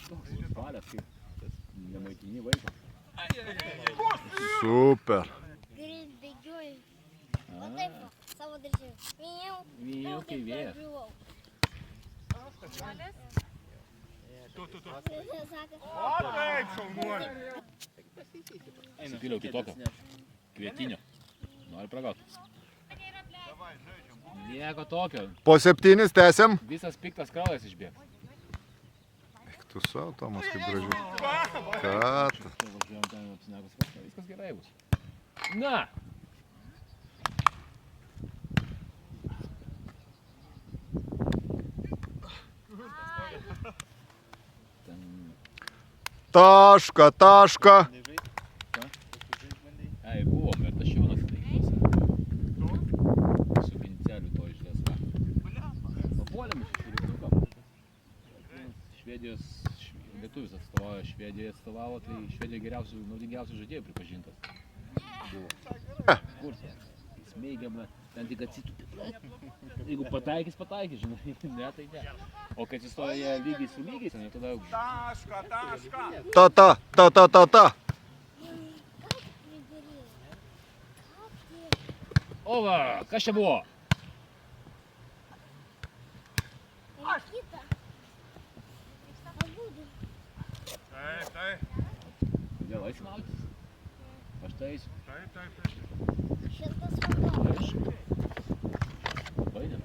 Toks užvalęs, kaip tas nemaitini vaiko. Super. Greit bėgioju. O taip, savo darželį. Vėjau, kai vėjas. O taip, šaunuolė. Supyliau kitokio. Kvietinio. Nori pragauti. Nieko tokio. Po 7 tęsiam. Visas piktas kraujas išbėgs. Eik tu savo, Tomas, kaip gražiai. Ką tu? Važiuojam ten apsinekus. Viskas gerai bus. Na! Taška, taška. Ai, buvom ir Tašiūnas taikose. Su pinceliu to išlės vakar. Papuolėm iš šviriknukam. Švedijos lietuvis atstovauja, Švedijai atstovavo, tai Švedijai geriausių, naudingiausių žaidėjų pripažintas. Buvo. Kur ten? Smeigiama, ten tik atsitupė. Jeigu pataikys, žinai, ne, tai ne. O kai atsistoja lygiai su lygiais, ne, tada... Taška. Ta. O va, kas čia buvo? Nikita. Abudu. Taip. Kodėl eisi maudytis? Aš tai eisiu. Taip. Šiltas vanduo. Aišku. Baidėm.